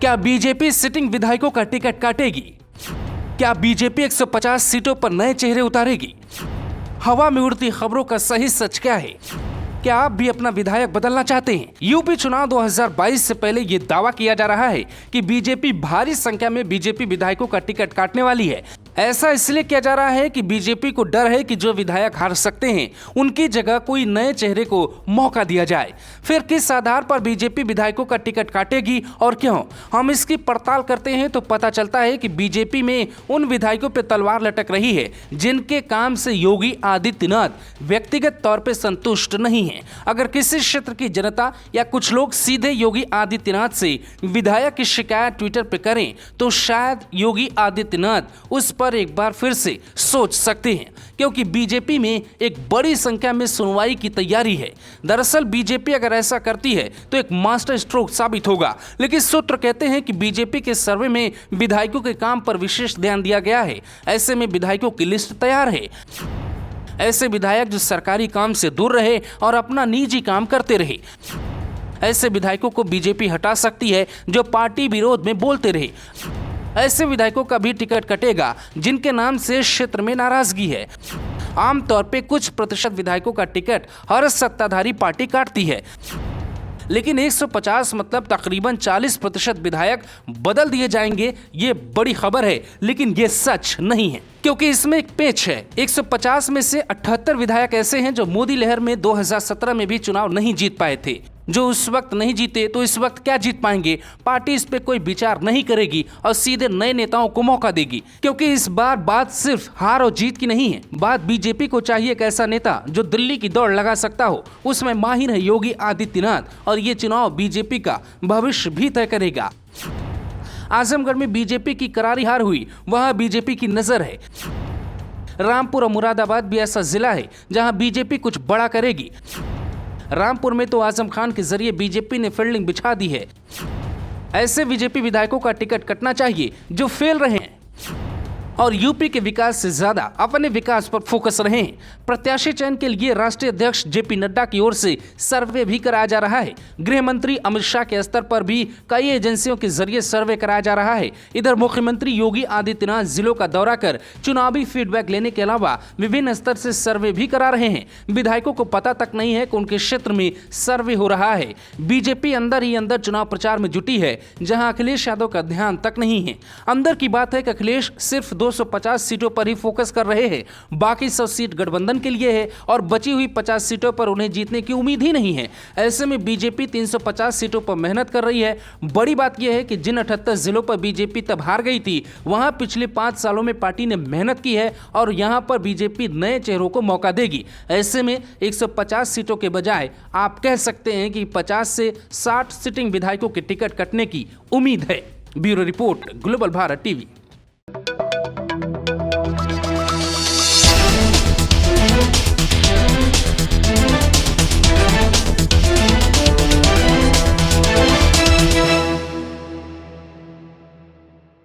क्या BJP sitting विधायकों का टिकट काटेगी? क्या बीजेपी 150 सीटों पर नए चेहरे उतारेगी? हवा में उड़ती खबरों का सही सच क्या है? क्या आप भी अपना विधायक बदलना चाहते हैं? यूपी चुनाव 2022 से पहले ये दावा किया जा रहा है कि बीजेपी भारी संख्या में बीजेपी विधायकों का टिकट काटने वाली है। ऐसा इसलिए किया जा रहा है कि बीजेपी को डर है कि जो विधायक हार सकते हैं उनकी जगह कोई नए चेहरे को मौका दिया जाए। फिर किस आधार पर बीजेपी विधायकों का टिकट काटेगी और क्यों? हम इसकी पड़ताल करते हैं तो पता चलता है कि बीजेपी में उन विधायकों पर तलवार लटक रही है जिनके काम से योगी आदित्यनाथ व्यक्तिगत तौर पर संतुष्ट नहीं है। अगर किसी क्षेत्र की जनता या कुछ लोग सीधे योगी आदित्यनाथ से विधायक की शिकायत ट्विटर पर करें तो शायद योगी आदित्यनाथ उस पर एक बार फिर से सोच सकते हैं, क्योंकि बीजेपी में एक बड़ी संख्या में सुनवाई की तैयारी है। दरअसल बीजेपी अगर ऐसा करती है तो एक मास्टर स्ट्रोक साबित होगा, लेकिन सूत्र कहते हैं कि बीजेपी के सर्वे में विधायकों के काम पर विशेष ध्यान दिया गया है। ऐसे में विधायकों की लिस्ट तैयार है। ऐसे विधायक जो सरकारी काम से दूर रहे और अपना निजी काम करते रहे। ऐसे विधायकों को बीजेपी हटा सकती है जो पार्टी विरोध में बोलते रहे। ऐसे विधायकों का भी टिकट कटेगा जिनके नाम से क्षेत्र में नाराजगी है। आमतौर पे कुछ प्रतिशत विधायकों का टिकट हर सत्ताधारी पार्टी काटती है, लेकिन 150 मतलब तकरीबन 40% विधायक बदल दिए जाएंगे। ये बड़ी खबर है, लेकिन ये सच नहीं है, क्योंकि इसमें एक पेच है। 150 में से 78 विधायक ऐसे हैं जो मोदी लहर में 2017 में भी चुनाव नहीं जीत पाए थे। जो उस वक्त नहीं जीते तो इस वक्त क्या जीत पाएंगे? पार्टी इस पे कोई विचार नहीं करेगी और सीधे नए नेताओं को मौका देगी, क्योंकि इस बार बात सिर्फ हार और जीत की नहीं है। बात बीजेपी को चाहिए एक ऐसा नेता जो दिल्ली की दौड़ लगा सकता हो। उसमें माहिर है योगी आदित्यनाथ, और ये चुनाव बीजेपी का भविष्य भी तय करेगा। आजमगढ़ में बीजेपी की करारी हार हुई, वहां बीजेपी की नजर है। रामपुर और मुरादाबाद भी ऐसा जिला है जहां बीजेपी कुछ बड़ा करेगी। रामपुर में तो आजम खान के जरिए बीजेपी ने फील्डिंग बिछा दी है। ऐसे बीजेपी विधायकों का टिकट कटना चाहिए जो फेल रहे हैं और यूपी के विकास से ज्यादा अपने विकास पर फोकस रहे हैं। प्रत्याशी चयन के लिए राष्ट्रीय अध्यक्ष जेपी नड्डा की ओर से सर्वे भी कराया जा रहा है। गृह मंत्री अमित शाह के स्तर पर भी कई एजेंसियों के जरिए सर्वे कराया जा रहा है। इधर मुख्यमंत्री योगी आदित्यनाथ जिलों का दौरा कर चुनावी फीडबैक लेने के अलावा विभिन्न स्तर से सर्वे भी करा रहे हैं। विधायकों को पता तक नहीं है कि उनके क्षेत्र में सर्वे हो रहा है। बीजेपी अंदर ही अंदर चुनाव प्रचार में जुटी है, जहां अखिलेश यादव का ध्यान तक नहीं है। अंदर की बात है कि अखिलेश सिर्फ 250 सीटों पर ही फोकस कर रहे हैं। बाकी 100 सीट गठबंधन के लिए है और बची हुई 50 सीटों पर उन्हें जीतने की उम्मीद ही नहीं है। ऐसे में बीजेपी 350 सीटों पर मेहनत कर रही है। बड़ी बात यह है कि जिन 78 जिलों पर बीजेपी तब हार गई थी, वहां पिछले 5 सालों में पार्टी ने मेहनत की है और यहां पर बीजेपी नए चेहरों को मौका देगी। ऐसे में 150 सीटों के बजाय आप कह सकते हैं कि 50 से 60 सिटिंग विधायकों के टिकट कटने की उम्मीद है। Bureau report, global Bharat TV.